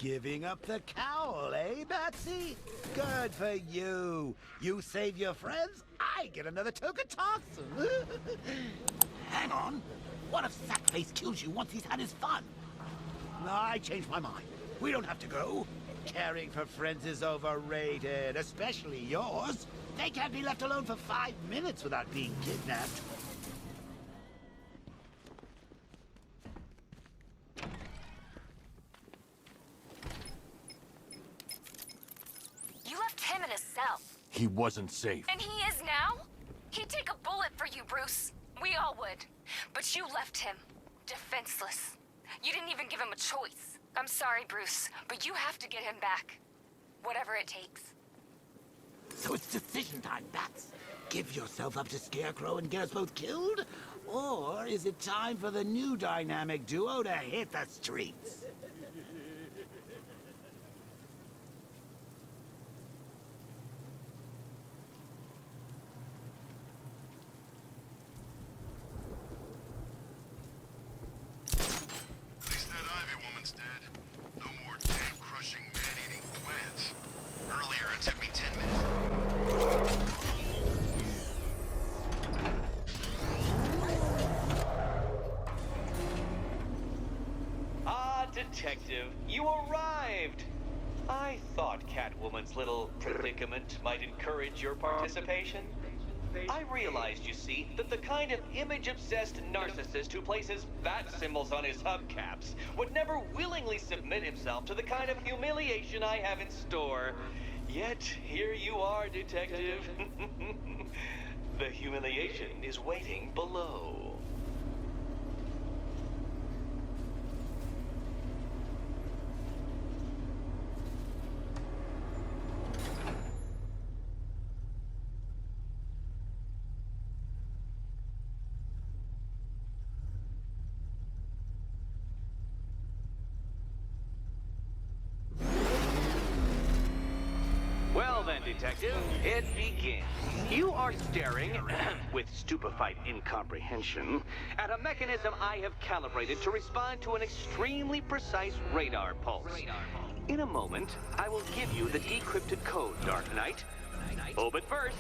Giving up the cowl, eh, Batsy? Good for you. You save your friends, I get another token toxin. Hang on. What if Sackface kills you once he's had his fun? I changed my mind. We don't have to go. Caring for friends is overrated, especially yours. They can't be left alone for 5 minutes without being kidnapped. You left him in a cell. He wasn't safe. And he is now? He'd take a bullet for you, Bruce. We all would. But you left him defenseless. You didn't even give him a choice. I'm sorry, Bruce, but you have to get him back. Whatever it takes. So it's decision time, Bats. Give yourself up to Scarecrow and get us both killed? Or is it time for the new dynamic duo to hit the streets? Detective, you arrived! I thought Catwoman's little predicament might encourage your participation. I realized, you see, that the kind of image-obsessed narcissist who places bat symbols on his hubcaps would never willingly submit himself to the kind of humiliation I have in store. Yet, here you are, Detective. The humiliation is waiting below. Well then, Detective, it begins. You are staring, with stupefied incomprehension, at a mechanism I have calibrated to respond to an extremely precise radar pulse. In a moment, I will give you the decrypted code, Dark Knight. Oh, but first,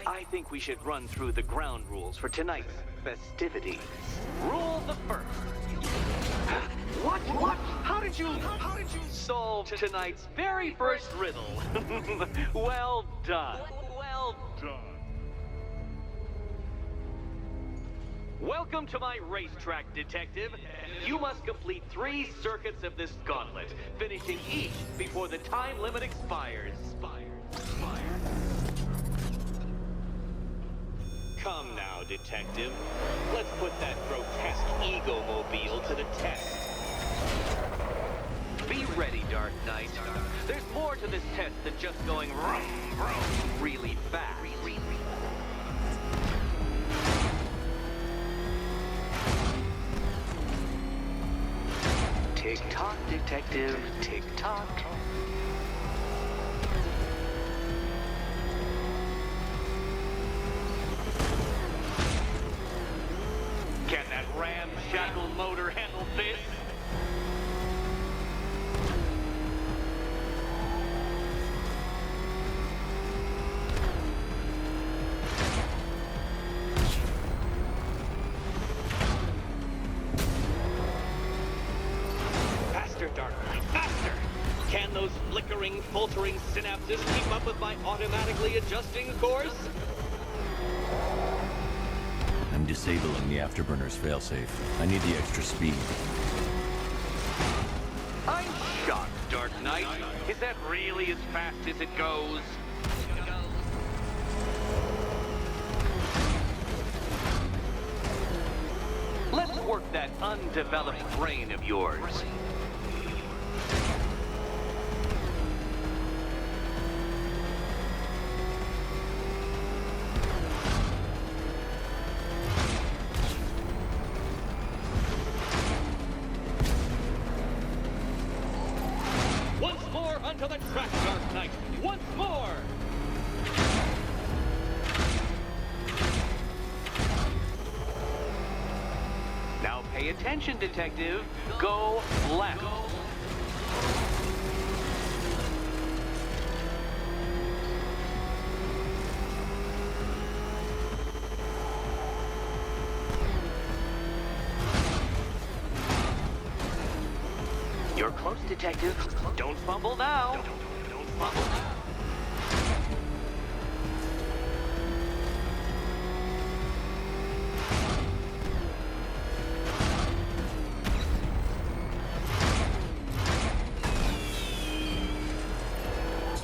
I think we should run through the ground rules for tonight's festivities. Rule the first. What? How did you solve tonight's very first riddle? Well done. Well done. Welcome to my racetrack, Detective. You must complete 3 circuits of this gauntlet, finishing each before the time limit expires. Come now, Detective. Let's put that grotesque ego-mobile to the test. Be ready, Dark Knight. There's more to this test than just going vroom, vroom, really fast. Tick-tock, Detective, tick-tock. Can that ramshackle motor handle this? Faster, Dark Knight, faster! Can those flickering, faltering synapses keep up with my automatically adjusting course? I'm disabling the afterburner's failsafe. I need the extra speed. I'm shocked, Dark Knight. Is that really as fast as it goes? Let's work that undeveloped brain of yours. Once more onto the track, Dark Knight. Once more! Now pay attention, Detective. Go left. You're close, Detective. Don't fumble now. Don't fumble now.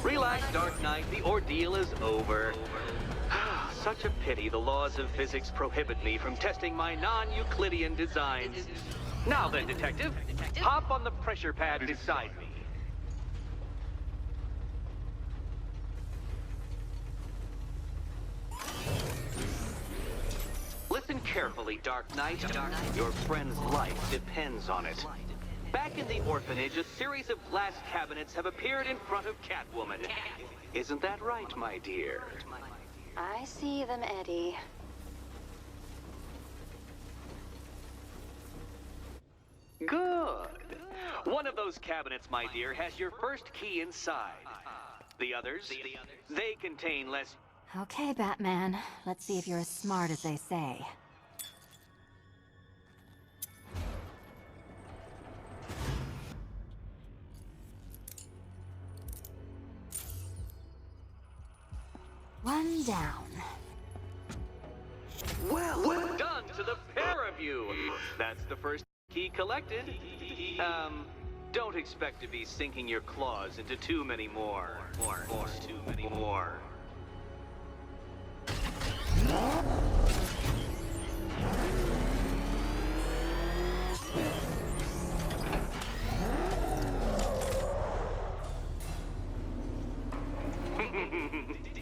Relax, Dark Knight. The ordeal is over. Such a pity the laws of physics prohibit me from testing my non-Euclidean designs. Now then, Detective, hop on the pressure pad beside me. Listen carefully, Dark Knight. Your friend's life depends on it. Back in the orphanage, a series of glass cabinets have appeared in front of Catwoman. Isn't that right, my dear? I see them, Eddie. Good. One of those cabinets, my dear, has your first key inside. The others, they contain less... Okay, Batman. Let's see if you're as smart as they say. One down. Well done to the pair of you. That's the first key collected. Don't expect to be sinking your claws into too many more. Too many more.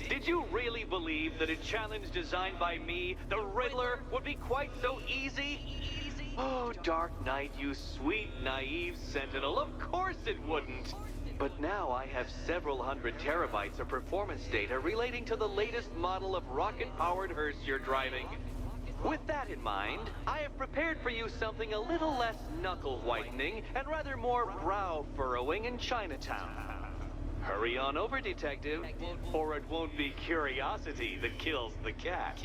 Did you really believe that a challenge designed by me, the Riddler, would be quite so easy? Oh, Dark Knight, you sweet, naive sentinel, of course it wouldn't. But now I have several hundred terabytes of performance data relating to the latest model of rocket-powered hearse you're driving. With that in mind, I have prepared for you something a little less knuckle-whitening and rather more brow-furrowing in Chinatown. Hurry on over, Detective, or it won't be curiosity that kills the cat.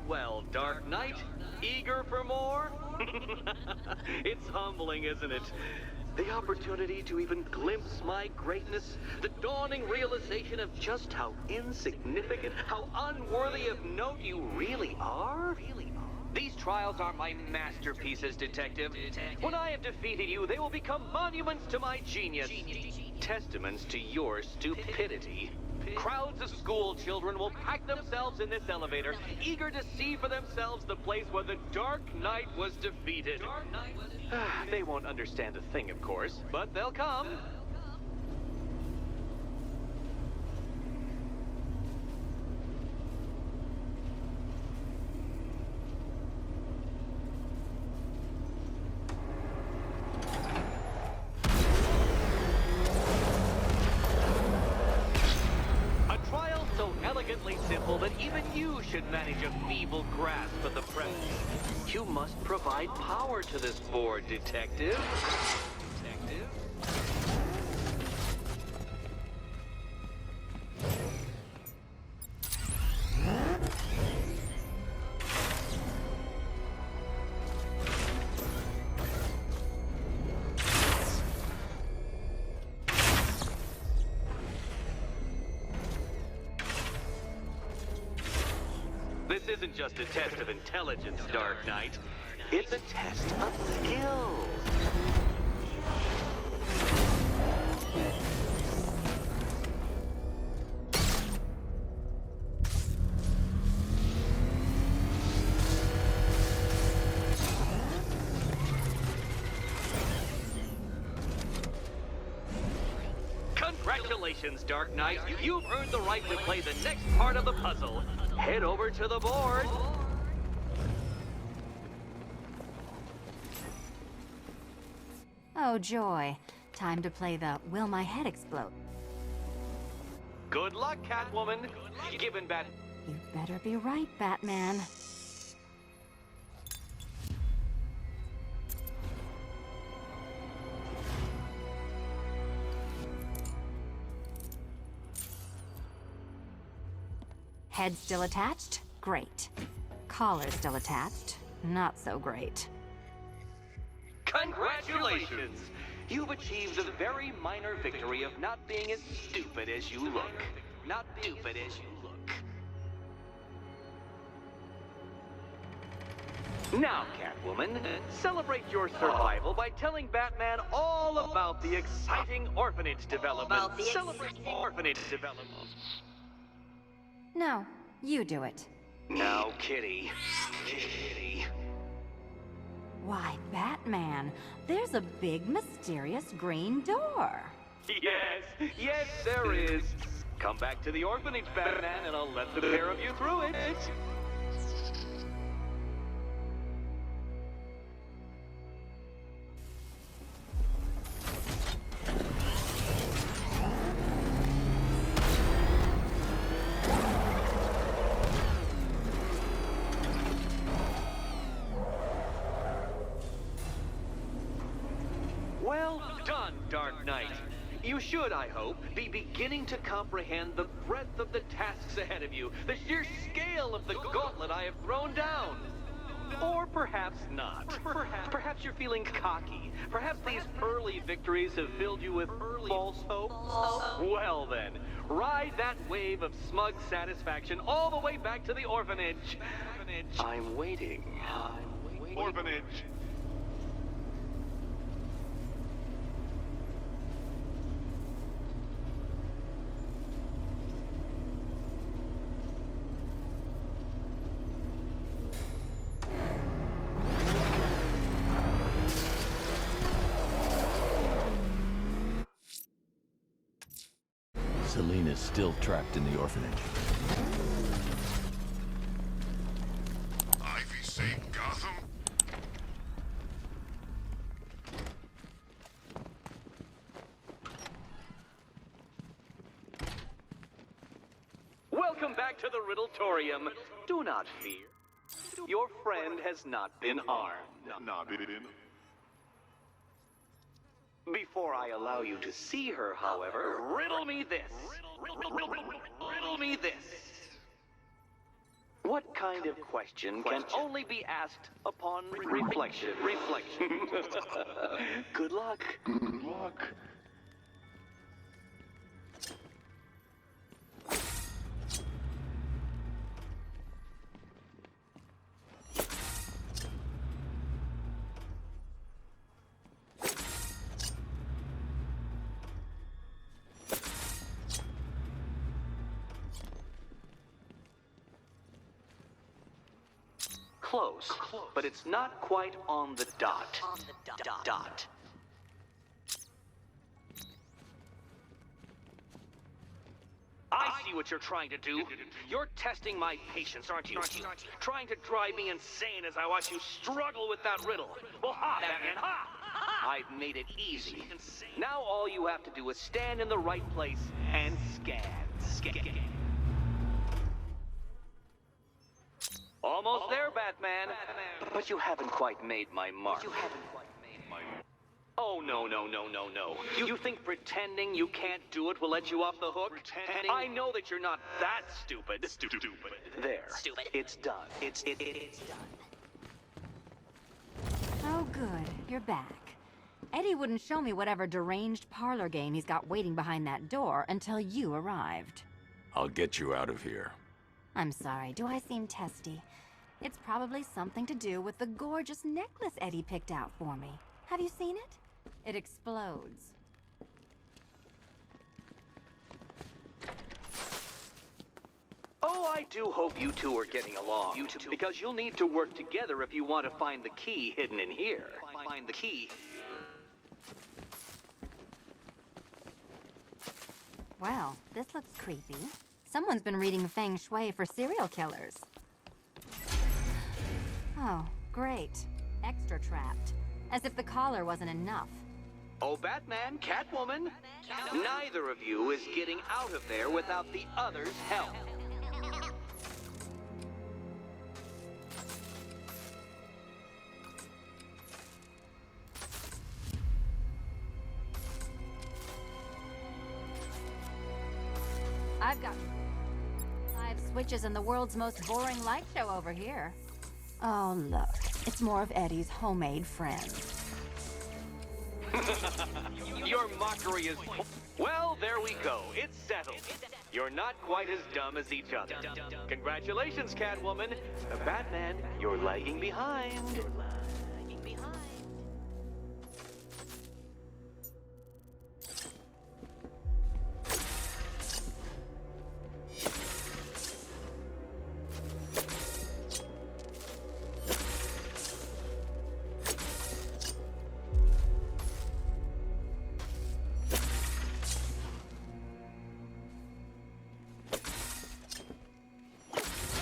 Well, Dark Knight, eager for more? It's humbling, isn't it? The opportunity to even glimpse my greatness, the dawning realization of just how insignificant, how unworthy of note you really are? These trials are my masterpieces, Detective. When I have defeated you, they will become monuments to my genius, testaments to your stupidity. Crowds of school children will pack themselves in this elevator, eager to see for themselves the place where the Dark Knight was defeated. They won't understand a thing, of course, but they'll come. Simple that even you should manage a feeble grasp of the present. You must provide power to this board, Detective. This isn't just a test of intelligence, Dark Knight. It's a test of skills. Congratulations, Dark Knight. You've earned the right to play the next part of the puzzle. Head over to the board. Oh, joy. Time to play the Will My Head Explode. Good luck, Catwoman. Given Bat... You'd better be right, Batman. Head still attached? Great. Collar still attached? Not so great. Congratulations! You've achieved the very minor victory of not being as stupid as you look. Not stupid as you look. Now, Catwoman, celebrate your survival by telling Batman all about the exciting orphanage development. Celebrate orphanage development. No, you do it. Now, Kitty. Kitty. Why, Batman, there's a big, mysterious green door. Yes, yes, there is. Come back to the orphanage, Batman, and I'll let the pair of you through it. Well done, Dark Knight. You should, I hope, be beginning to comprehend the breadth of the tasks ahead of you, the sheer scale of the gauntlet I have thrown down. Or perhaps not. Perhaps you're feeling cocky. Perhaps these early victories have filled you with false hope. Well then, ride that wave of smug satisfaction all the way back to the orphanage. I'm waiting. Orphanage. Selena's still trapped in the orphanage. Ivy saved Gotham? Welcome back to the Riddletorium. Do not fear. Your friend has not been harmed. Not been. Before I allow you to see her, however, riddle me this. Riddle me this. What kind of question can only be asked upon reflection? Good luck. Good luck. Close, but it's not quite on the dot. I see what you're trying to do. You're testing my patience, aren't you? Trying to drive me insane as I watch you struggle with that riddle. Well, ha, Batman, ha! I've made it easy. Now all you have to do is stand in the right place and scan. Almost there, Batman. But you haven't quite made my mark. Oh, no. You think pretending you can't do it will let you off the hook? I know that you're not that stupid. There. It's done. It's done. Oh, good. You're back. Eddie wouldn't show me whatever deranged parlor game he's got waiting behind that door until you arrived. I'll get you out of here. I'm sorry, do I seem testy? It's probably something to do with the gorgeous necklace Eddie picked out for me. Have you seen it? It explodes. Oh, I do hope you two are getting along. Because you'll need to work together if you want to find the key hidden in here. Find the key. Well, this looks creepy. Someone's been reading Feng Shui for serial killers. Oh, great. Extra trapped. As if the collar wasn't enough. Oh, Batman, Catwoman, neither of you is getting out of there without the other's help. I've got 5 switches in the world's most boring light show over here. Oh, look. It's more of Eddie's homemade friends. Your mockery is... Well, there we go. It's settled. You're not quite as dumb as each other. Congratulations, Catwoman. Batman, you're lagging behind.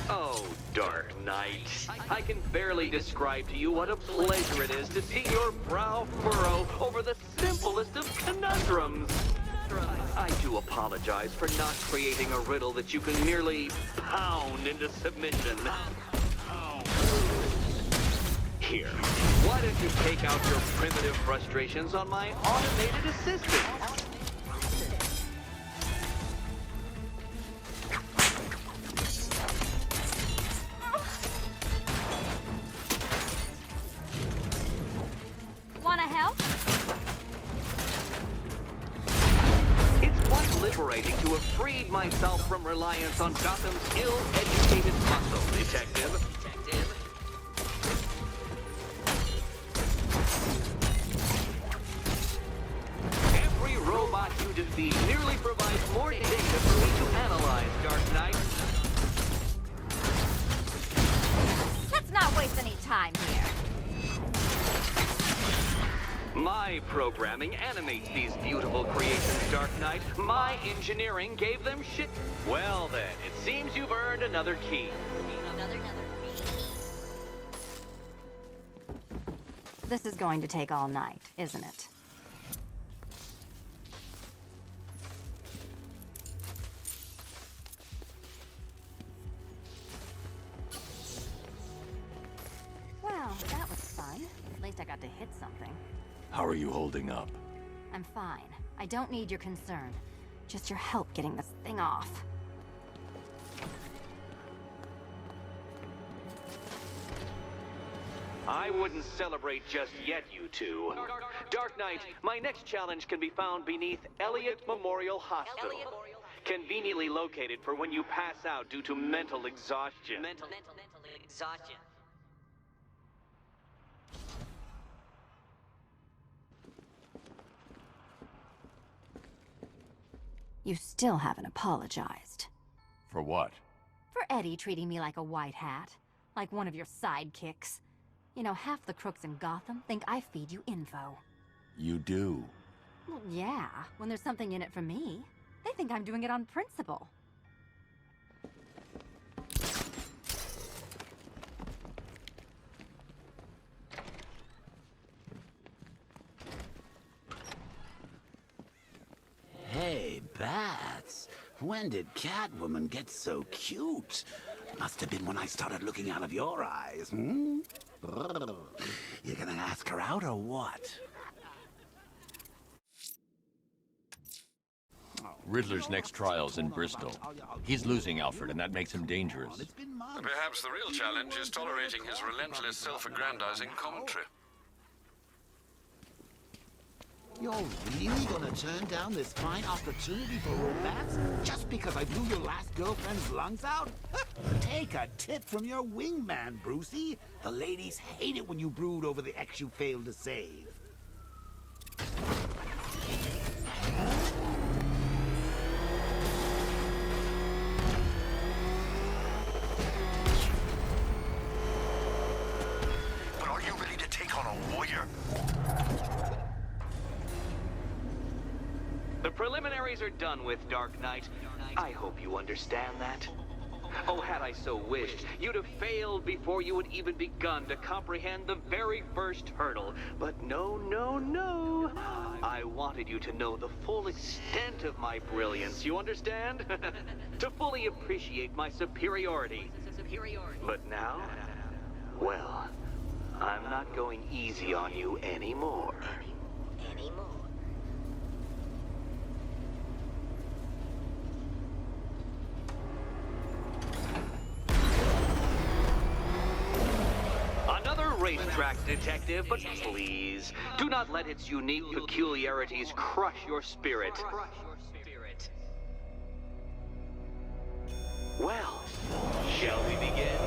Oh, Dark Knight. I can barely describe to you what a pleasure it is to see your brow furrow over the simplest of conundrums. I do apologize for not creating a riddle that you can merely pound into submission. Here, why don't you take out your primitive frustrations on my automated assistant? Wanna help? It's quite liberating to have freed myself from reliance on Gotham's ill-educated muscle, Detective. Every robot you defeat merely provides more data for me to analyze, Dark Knight. Let's not waste any time here. My programming animates these beautiful creations, Dark Knight. My engineering gave them shit. Well then, it seems you've earned another key. This is going to take all night, isn't it? Well, that was fun. At least I got to hit something. How are you holding up? I'm fine. I don't need your concern. Just your help getting this thing off. I wouldn't celebrate just yet, you two. Dark Knight, my next challenge can be found beneath Elliott Memorial Hospital. Conveniently located for when you pass out due to mental exhaustion. Mental exhaustion. You still haven't apologized. For what? For Eddie treating me like a white hat. Like one of your sidekicks. You know, half the crooks in Gotham think I feed you info. You do. Well, yeah, when there's something in it for me. They think I'm doing it on principle. Hey, Bats. When did Catwoman get so cute? Must have been when I started looking out of your eyes, hmm? You gonna ask her out or what? Riddler's next trial's in Bristol. He's losing Alfred, and that makes him dangerous. It's been months. Perhaps the real challenge is tolerating his relentless self-aggrandizing commentary. You're really gonna turn down this fine opportunity for romance just because I blew your last girlfriend's lungs out? Take a tip from your wingman, Brucey. The ladies hate it when you brood over the ex you failed to save. But are you ready to take on a warrior? The preliminaries are done with, Dark Knight. I hope you understand that. Oh, had I so wished, you'd have failed before you had even begun to comprehend the very first hurdle. But no, no, no. I wanted you to know the full extent of my brilliance, you understand? To fully appreciate my superiority. But now, well, I'm not going easy on you anymore. Another racetrack detective, but please, do not let its unique peculiarities crush your spirit. Well, shall we begin?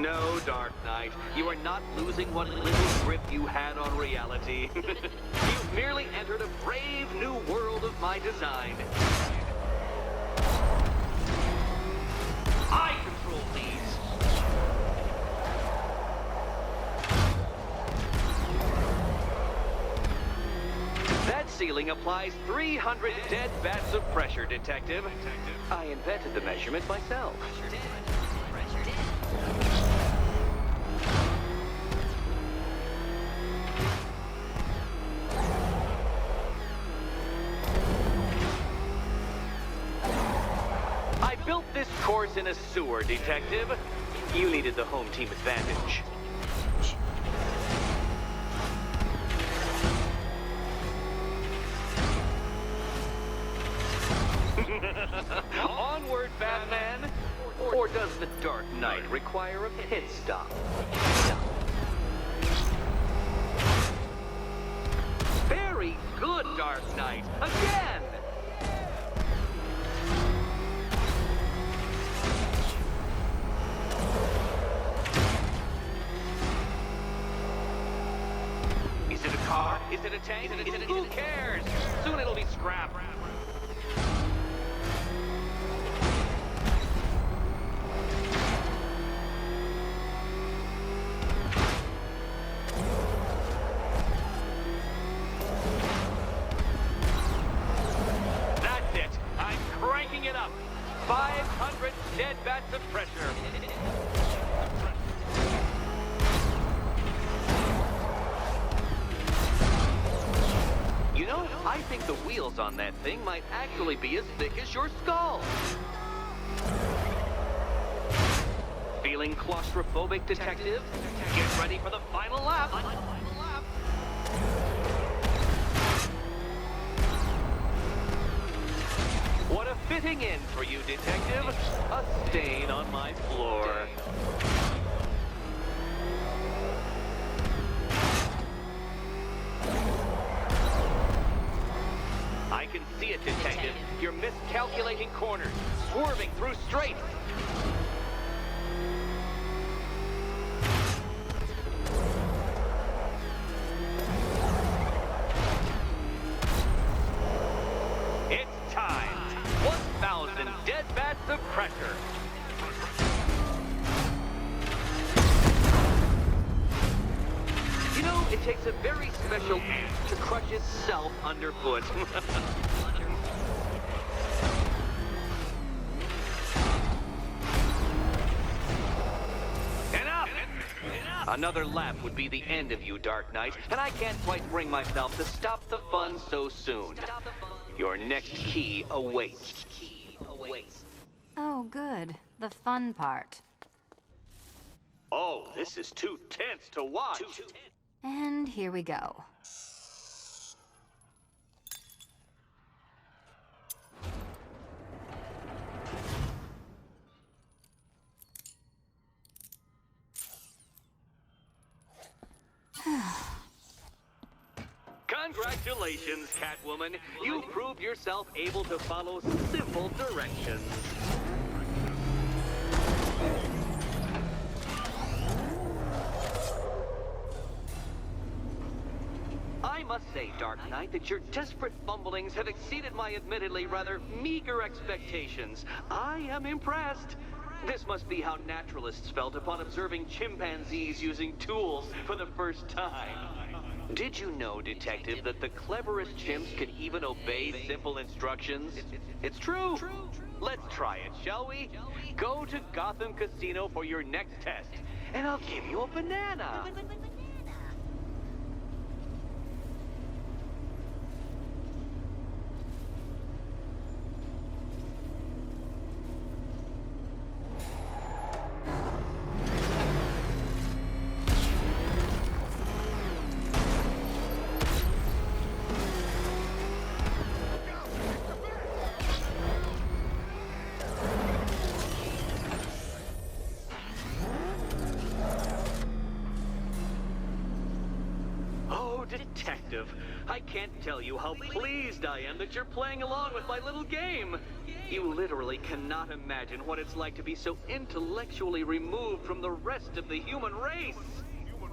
No, Dark Knight, you are not losing what little grip you had on reality. You've merely entered a brave new world of my design. I control these. That ceiling applies 300 dead bats of pressure, Detective. I invented the measurement myself. I built this course in a sewer, Detective. You needed the home team advantage. Onward, Batman! Or does the Dark Knight require a pit stop? Very good, Dark Knight! Again! Is it a car? Is it a tank? Who cares? Soon it'll be scrap. That's it. I'm cranking it up. 500 dead bats of pressure. You know, I think the wheels on that thing might actually be as thick as your skull. Feeling claustrophobic, Detective? Get ready for the final lap. What a fitting end for you, Detective. A stain on my floor. I can see it, Detective. You're miscalculating corners, swerving through straights. It's time. 1,000 dead bats of pressure. You know, it takes a very special ant to crush itself underfoot. Enough! Another lap would be the end of you, Dark Knight, and I can't quite bring myself to stop the fun so soon. Your next key awaits. Oh, good. The fun part. Oh, this is too tense to watch. And here we go. Congratulations, Catwoman. You proved yourself able to follow simple directions. I must say, Dark Knight, that your desperate fumblings have exceeded my admittedly rather meager expectations. I am impressed. This must be how naturalists felt upon observing chimpanzees using tools for the first time. Did you know, Detective, that the cleverest chimps can even obey simple instructions? It's true. Let's try it, shall we? Go to Gotham Casino for your next test, and I'll give you a banana. Detective, I can't tell you how pleased I am that you're playing along with my little game. You literally cannot imagine what it's like to be so intellectually removed from the rest of the human race.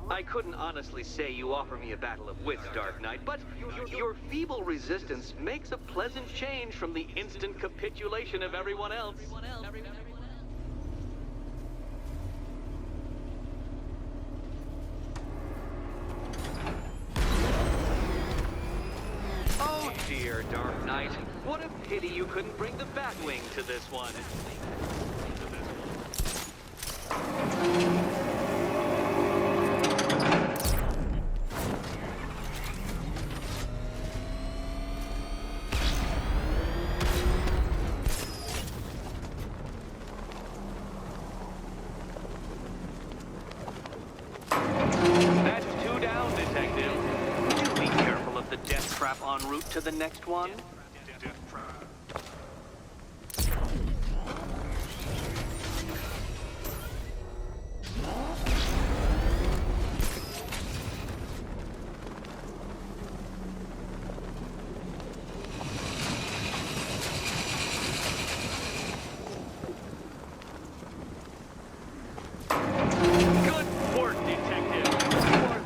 I couldn't honestly say you offer me a battle of wits, Dark Knight, but your feeble resistance makes a pleasant change from the instant capitulation of everyone else. Oh dear, Dark Knight. What a pity you couldn't bring the Batwing to this one. That's 2 down, Detective. Do be careful of the death trap en route to the next one.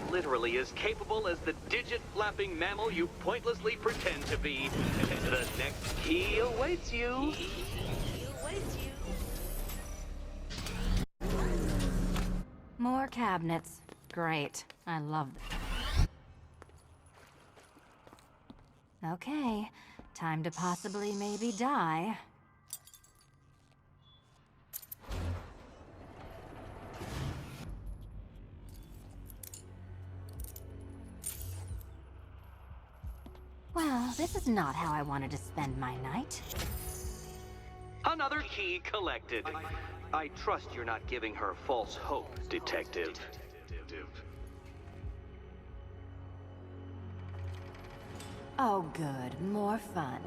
Literally as capable as the digit-flapping mammal you pointlessly pretend to be. The next key awaits you. More cabinets. Great. I love them. Okay. Time to possibly maybe die. Well, this is not how I wanted to spend my night. Another key collected. I trust you're not giving her false hope, Detective. Oh, good. More fun.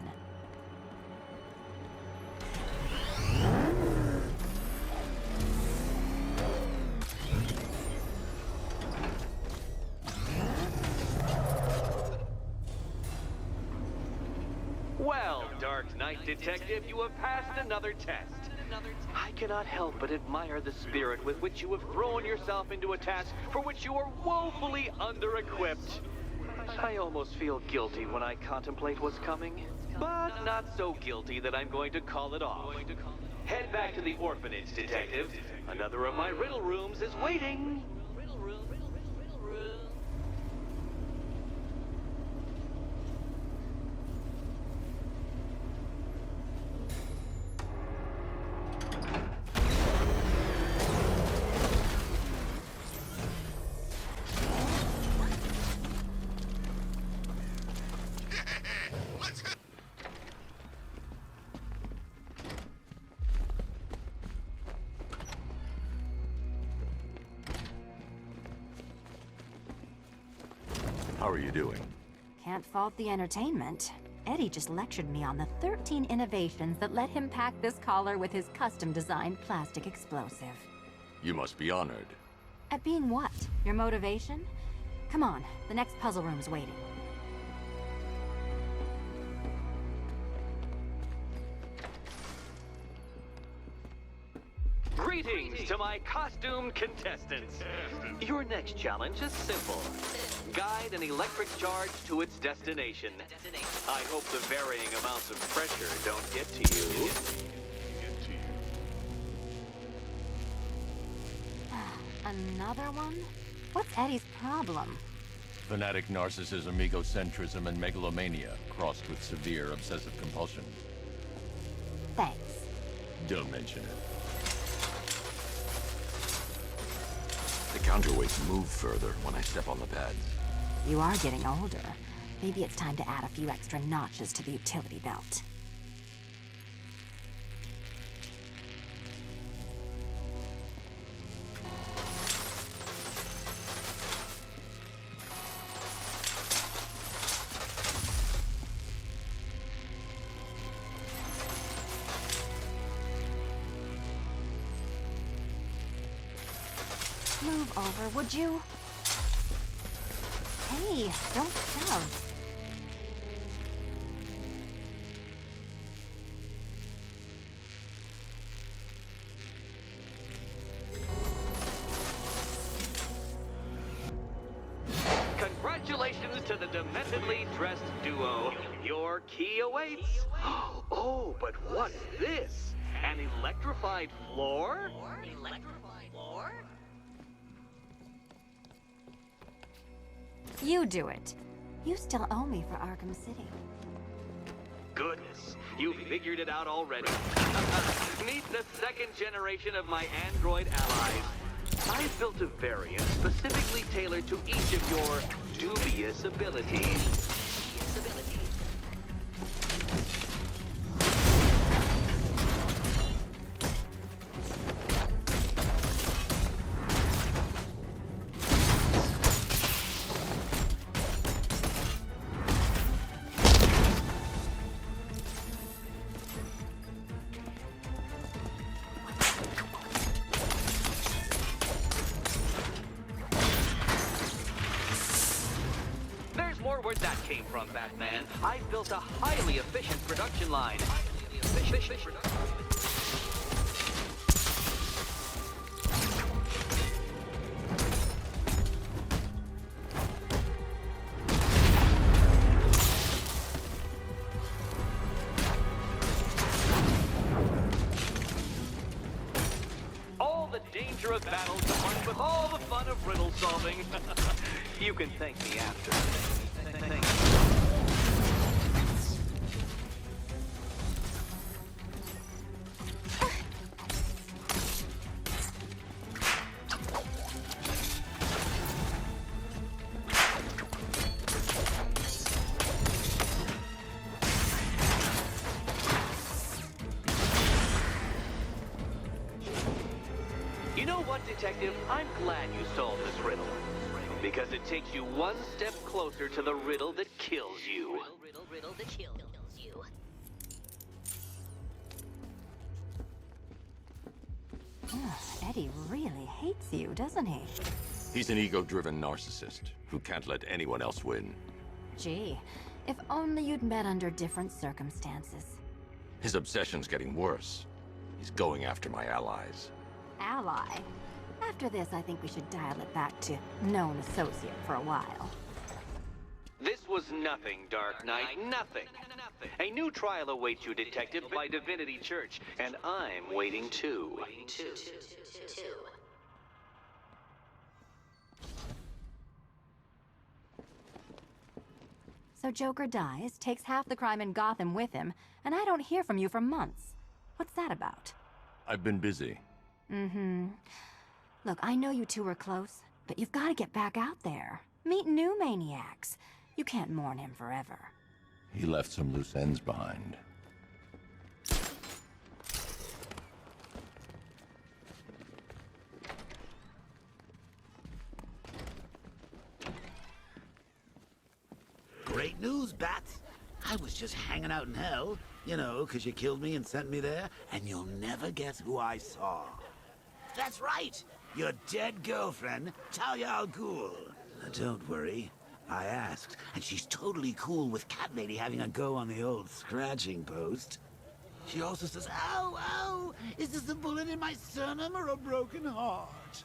Well, Dark Knight Detective, you have passed another test. I cannot help but admire the spirit with which you have thrown yourself into a task for which you are woefully under-equipped. I almost feel guilty when I contemplate what's coming, but not so guilty that I'm going to call it off. Head back to the orphanage, Detective. Another of my riddle rooms is waiting. How are you doing? Can't fault the entertainment. Eddie just lectured me on the 13 innovations that let him pack this collar with his custom-designed plastic explosive. You must be honored. At being what? Your motivation? Come on, the next puzzle room's waiting. Greetings to my costumed contestants. Your next challenge is simple. Guide an electric charge to its destination. I hope the varying amounts of pressure don't get to you. Another one? What's Eddie's problem? Fanatic narcissism, egocentrism, and megalomania, crossed with severe obsessive compulsion. Thanks. Don't mention it. The counterweights move further when I step on the pads. You are getting older. Maybe it's time to add a few extra notches to the utility belt. Move over, would you? Hey, don't shove. Congratulations to the dementedly dressed duo. Your key awaits. Oh, but what's this? An electrified floor? Electrified floor? You do it. You still owe me for Arkham City. Goodness, you figured it out already. Meet the second generation of my android allies. I've built a variant specifically tailored to each of your dubious abilities. Where'd that came from, Batman? I've built a highly efficient production line. All the danger of battle combined with all the fun of riddle solving. You can thank me after. You know what, Detective? I'm glad you solved this riddle. Because it takes you one step closer to the riddle that kills you. Riddle that kills you. Eddie really hates you, doesn't he? He's an ego-driven narcissist who can't let anyone else win. Gee, if only you'd met under different circumstances. His obsession's getting worse. He's going after my allies. Ally? After this, I think we should dial it back to known associate for a while. This was nothing, Dark Knight, nothing. A new trial awaits you, Detective, by Divinity Church, and I'm waiting too. So Joker dies, takes half the crime in Gotham with him, and I don't hear from you for months. What's that about? I've been busy. Look, I know you two were close, but you've got to get back out there. Meet new maniacs. You can't mourn him forever. He left some loose ends behind. Great news, Bats. I was just hanging out in hell, you know, 'cause you killed me and sent me there, and you'll never guess who I saw. That's right, your dead girlfriend, Talia al Ghul. Don't worry, I asked, and she's totally cool with Cat Lady having a go on the old scratching post. She also says, ow, ow, is this a bullet in my sternum or a broken heart?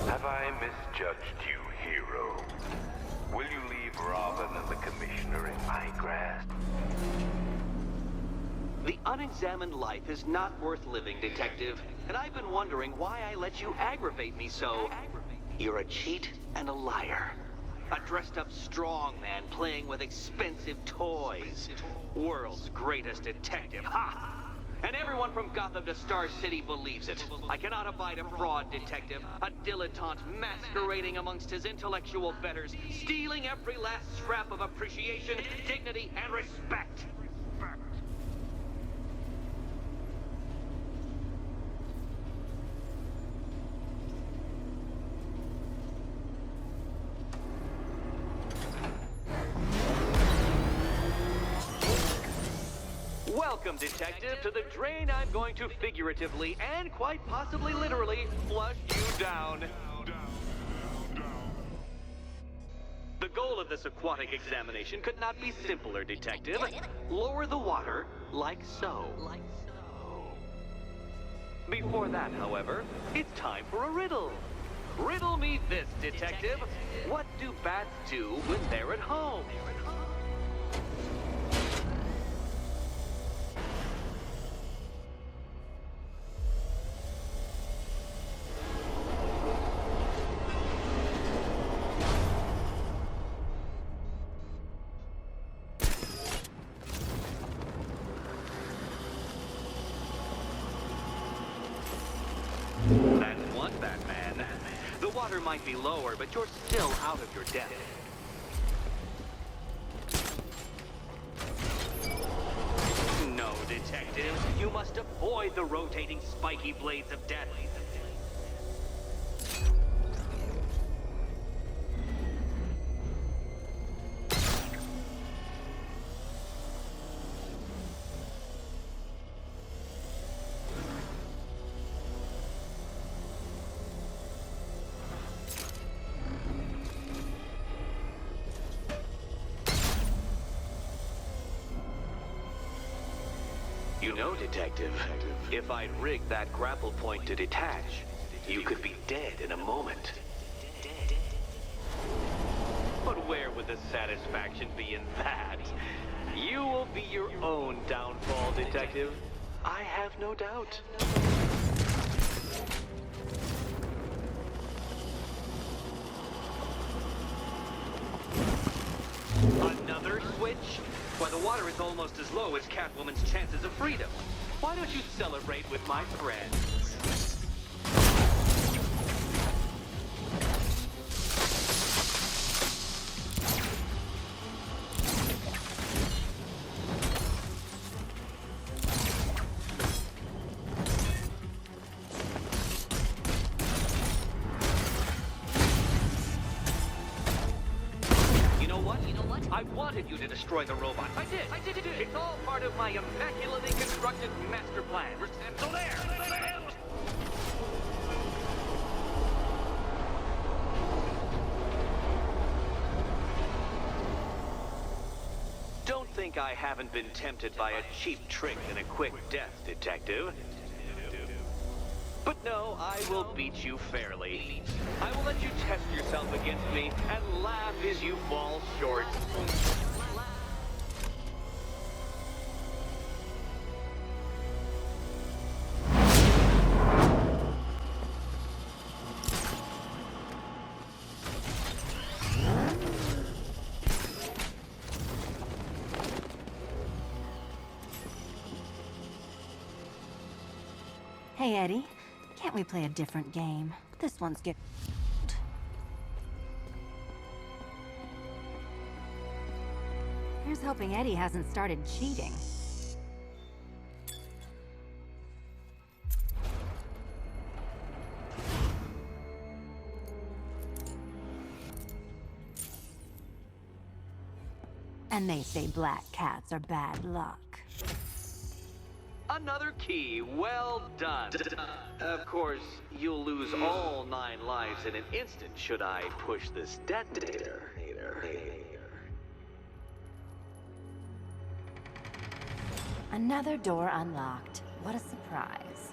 Have I misjudged you, hero? Will you leave Robin and the Commissioner in my grasp? The unexamined life is not worth living, Detective. And I've been wondering why I let you aggravate me so. You're a cheat and a liar. A dressed-up strongman playing with expensive toys. World's greatest detective, ha! And everyone from Gotham to Star City believes it. I cannot abide a fraud detective, a dilettante masquerading amongst his intellectual betters, stealing every last scrap of appreciation, dignity, and respect. Welcome, Detective, to the drain I'm going to figuratively and quite possibly literally flush you down. The goal of this aquatic examination could not be simpler, Detective. Lower the water like so. Before that, however, it's time for a riddle. Riddle me this, Detective. What do bats do when they're at home? That's one, Batman. The water might be lower, but you're still out of your depth. No, Detective. You must avoid the rotating spiky blades of death. You know, Detective, if I'd rigged that grapple point to detach, you could be dead in a moment. But where would the satisfaction be in that? You will be your own downfall, Detective. I have no doubt. Another switch? Why, the water is almost as low as Catwoman's chances of freedom. Why don't you celebrate with my friends? I wanted you to destroy the robot. I did. It's all part of my immaculately constructed master plan. So there. Don't think I haven't been tempted by a cheap trick and a quick death, Detective. But no, I will beat you fairly. I will let you test yourself against me and laugh as you fall short. Hey, Eddie. Can't we play a different game? This one's getting... Here's hoping Eddie hasn't started cheating. And they say black cats are bad luck. Another key. Well done. Of course, you'll lose all 9 lives in an instant should I push this detonator. Another door unlocked. What a surprise.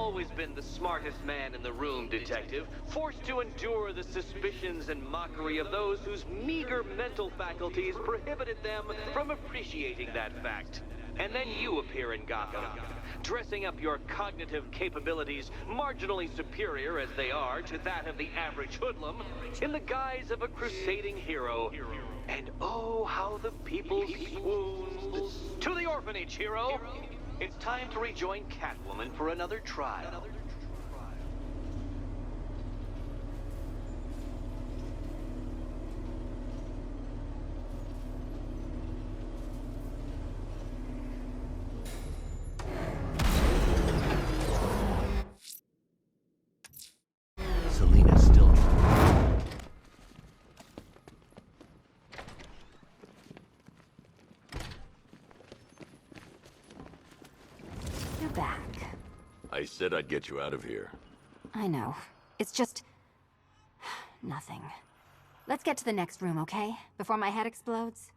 always been the smartest man in the room, Detective, forced to endure the suspicions and mockery of those whose meager mental faculties prohibited them from appreciating that fact. And then you appear in Gotham, dressing up your cognitive capabilities marginally superior as they are to that of the average hoodlum, in the guise of a crusading hero. And oh, how the people swooned. To the orphanage, hero! It's time to rejoin Catwoman for another trial. Selena's still... You're back. I said I'd get you out of here. I know. It's just... nothing. Let's get to the next room, okay? Before my head explodes.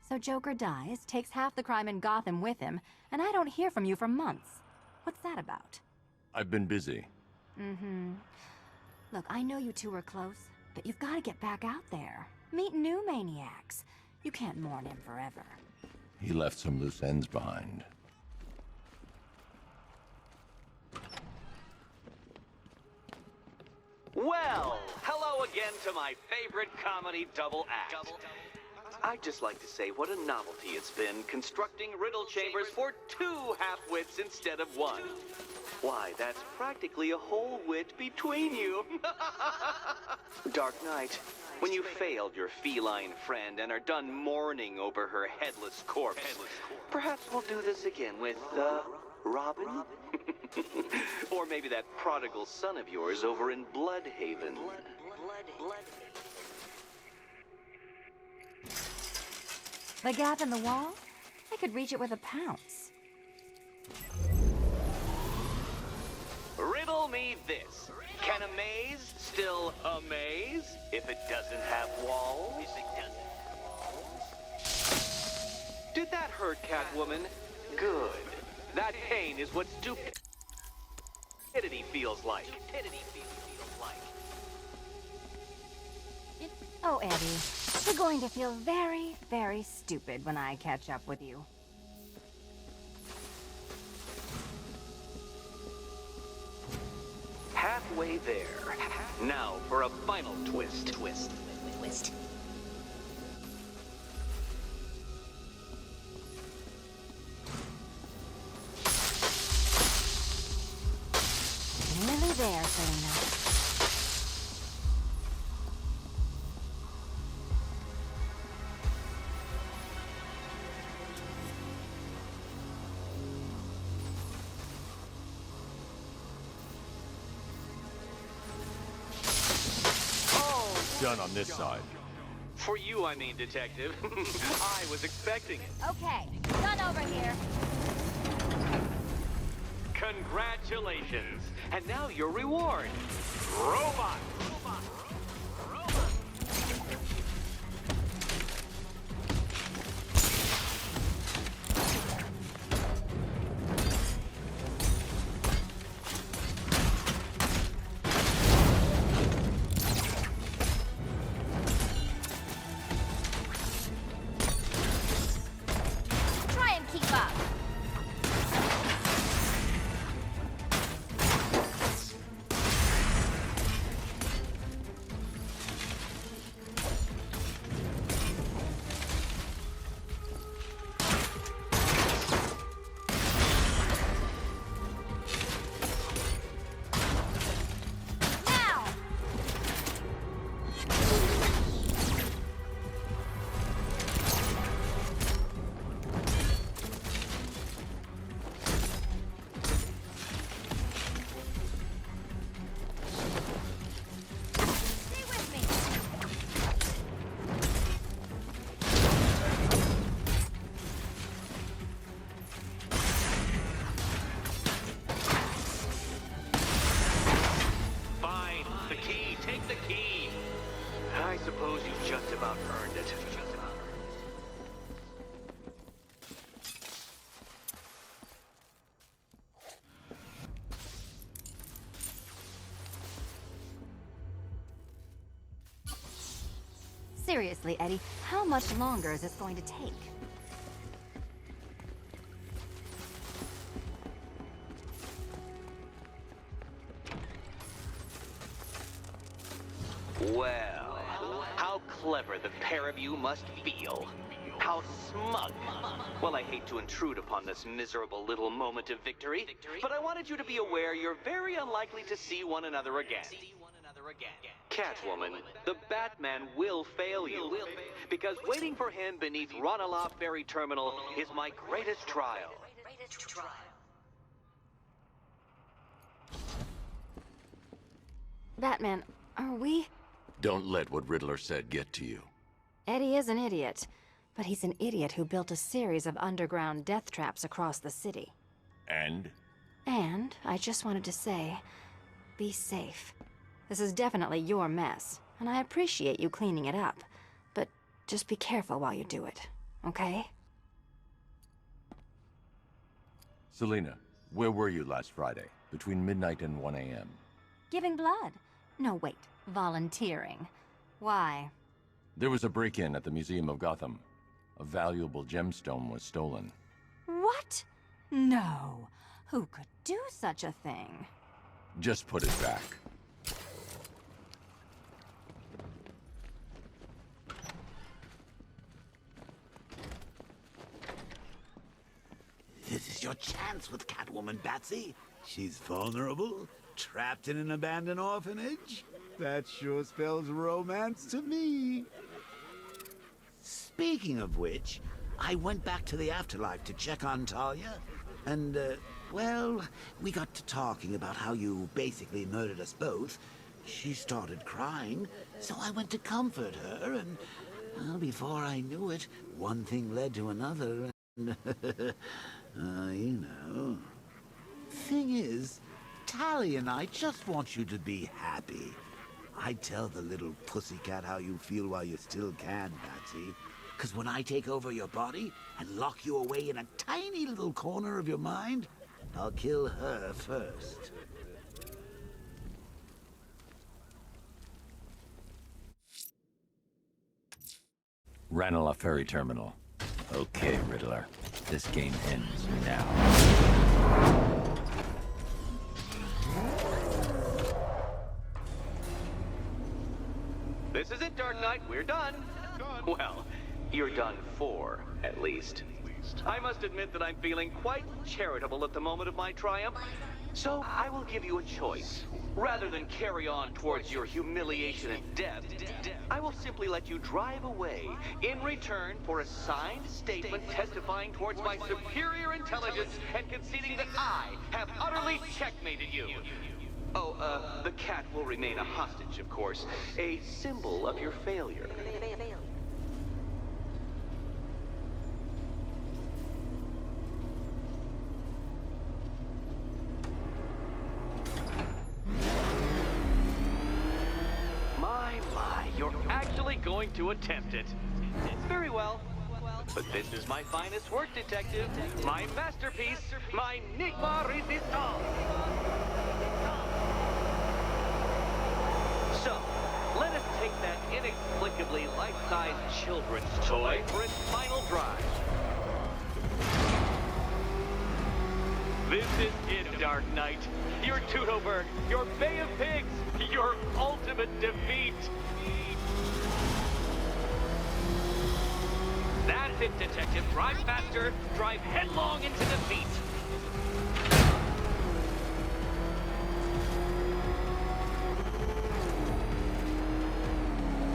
So Joker dies, takes half the crime in Gotham with him, and I don't hear from you for months. What's that about? I've been busy. Look, I know you two were close, but you've got to get back out there. Meet new maniacs. You can't mourn him forever. He left some loose ends behind. Well, hello again to my favorite comedy double act. I'd just like to say what a novelty it's been constructing riddle chambers for 2 half-wits instead of 1. Why, that's practically a whole wit between you. Dark Knight, when you failed your feline friend and are done mourning over her headless corpse, perhaps we'll do this again with, Robin? Or maybe that prodigal son of yours over in Bloodhaven. The gap in the wall? I could reach it with a pounce. Riddle me this. Can a maze still amaze if it doesn't have walls? Did that hurt, Catwoman? Good. That pain is what stupidity feels like. Oh, Eddie, you're going to feel very, very stupid when I catch up with you. Halfway there. Now for a final twist. Nearly there, Selena. Done on this side. For you, I mean, Detective. I was expecting it. Okay, done over here. Congratulations. And now your reward. Robot. Try and keep up. Now! Stay with me. Fine. The key. Take the key. I suppose you just about earned it. Seriously, Eddie, how much longer is this going to take? Well, how clever the pair of you must feel. How smug. Well, I hate to intrude upon this miserable little moment of victory, but I wanted you to be aware you're very unlikely to see one another again. Catwoman, the Batman will fail you, because waiting for him beneath Ranelagh Ferry Terminal is my greatest trial. Batman, are we... Don't let what Riddler said get to you. Eddie is an idiot, but he's an idiot who built a series of underground death traps across the city. And? And I just wanted to say, be safe. This is definitely your mess, and I appreciate you cleaning it up, but just be careful while you do it, okay? Selina, where were you last Friday, between midnight and 1 a.m.? Giving blood. No, wait, volunteering. Why? There was a break-in at the Museum of Gotham. A valuable gemstone was stolen. What? No. Who could do such a thing? Just put it back. This is your chance with Catwoman, Batsy. She's vulnerable, trapped in an abandoned orphanage. That sure spells romance to me. Speaking of which, I went back to the afterlife to check on Talia, and, well, we got to talking about how you basically murdered us both. She started crying, so I went to comfort her, and, well, before I knew it, one thing led to another, and, you know. Thing is, Talia and I just want you to be happy. I tell the little pussycat how you feel while you still can, Batsy. 'Cause when I take over your body and lock you away in a tiny little corner of your mind, I'll kill her first. Ranelagh Ferry Terminal. Okay, Riddler. This game ends now. This is it, Dark Knight. We're done. Well, you're done for, at least. I must admit that I'm feeling quite charitable at the moment of my triumph. So I will give you a choice. Rather than carry on towards your humiliation and death, I will simply let you drive away in return for a signed statement testifying towards my superior intelligence and conceding that I have utterly checkmated you. Oh, the cat will remain a hostage, of course. A symbol of your failure. My, you're actually going to attempt it. Very well. But this is my finest work, Detective. My masterpiece, my Enigma Resistance. So, let us take that inexplicably life-sized children's toy for its final drive. This is it, Dark Knight. Your Teutoburg, your Bay of Pigs, your ultimate defeat. That's it, Detective. Drive faster, drive headlong into defeat.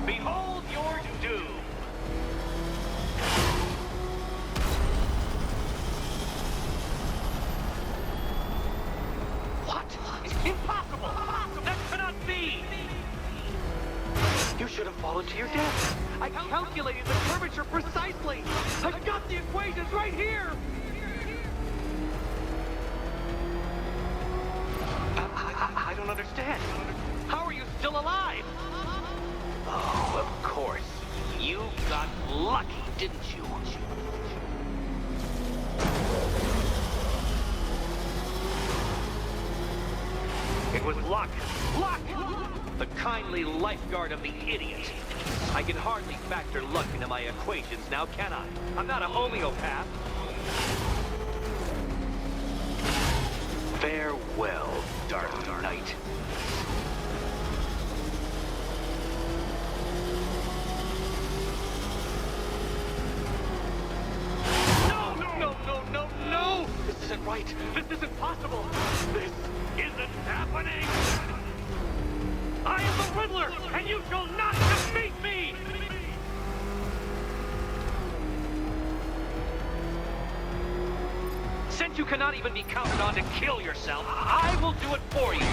Behold your doom. What? Impossible! That cannot be! You should have fallen to your death. I calculated the curvature precisely. I've got the equations right here. I don't understand. How are you still alive? Oh, of course. You got lucky, didn't you? It was luck. Luck! The kindly lifeguard of the idiot. I can hardly factor luck into my equations now, can I? I'm not a homeopath. Farewell, Dark Knight. No! This isn't right. This isn't possible. This isn't happening. I am the Riddler, and you shall not defeat me! Since you cannot even be counted on to kill yourself, I will do it for you.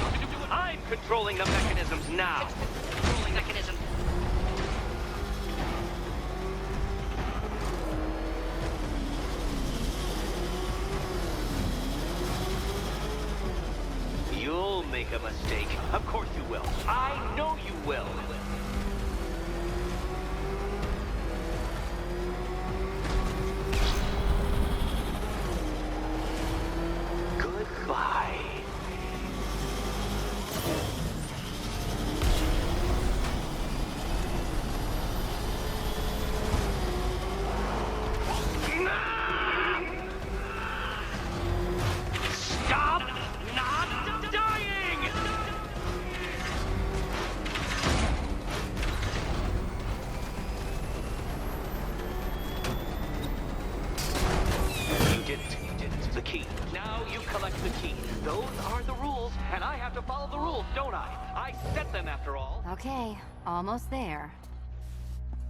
I'm controlling the mechanisms now. Controlling mechanisms. You'll make a mistake. Of course you will. I know you will. Goodbye. Stop not dying! You didn't. The key. Now you collect the key. Those are the rules, and I have to follow the rules, don't I? I set them after all. Okay, almost there.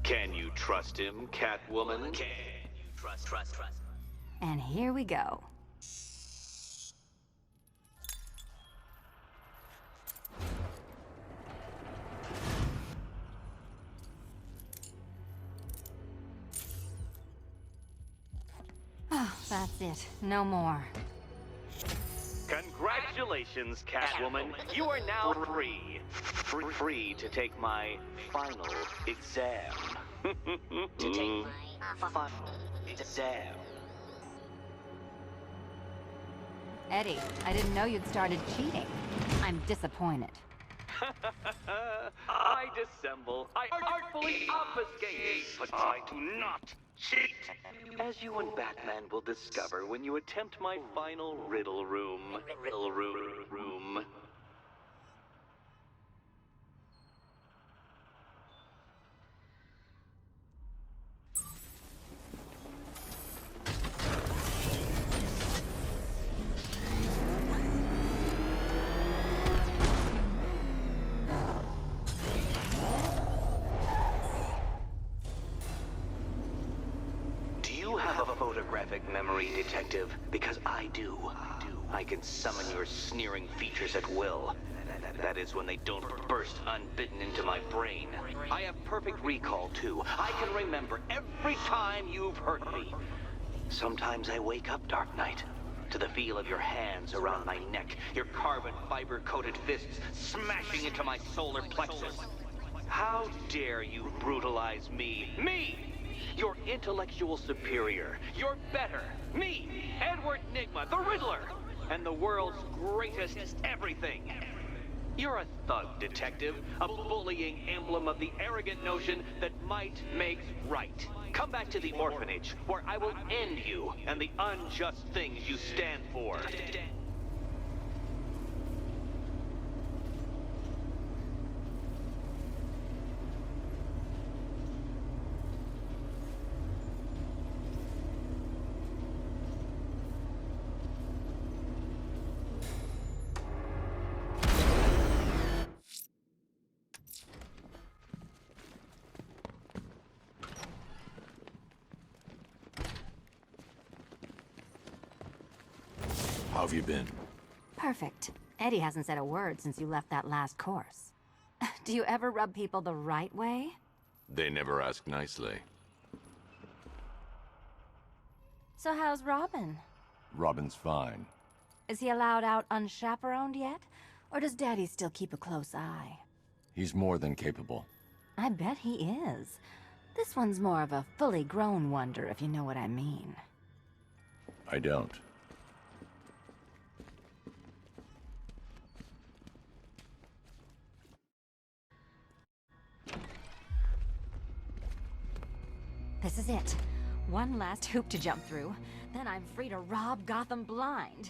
Can you trust him, Catwoman? Can you trust? And here we go. Oh, that's it. No more. Congratulations, Catwoman. You are now free. Free to take my final exam. To take my final exam. Eddie, I didn't know you'd started cheating. I'm disappointed. I dissemble. I artfully obfuscate. But I do not cheat. As you and Batman will discover when you attempt my final riddle room. Riddle room. Photographic memory, Detective, because I do. I can summon your sneering features at will. That is when they don't burst unbidden into my brain. I have perfect recall, too. I can remember every time you've hurt me. Sometimes I wake up, Dark Knight, to the feel of your hands around my neck, your carbon fiber-coated fists smashing into my solar plexus. How dare you brutalize me? Me! Your intellectual superior. You're better. Me, Edward Nygma, the Riddler, and the world's greatest everything. You're a thug, Detective, a bullying emblem of the arrogant notion that might makes right. Come back to the orphanage, where I will end you and the unjust things you stand for. How have you been? Perfect. Eddie hasn't said a word since you left that last course. Do you ever rub people the right way? They never ask nicely. So how's Robin? Robin's fine. Is he allowed out unchaperoned yet? Or does Daddy still keep a close eye? He's more than capable. I bet he is. This one's more of a fully grown wonder, if you know what I mean. I don't. This is it. One last hoop to jump through. Then I'm free to rob Gotham blind.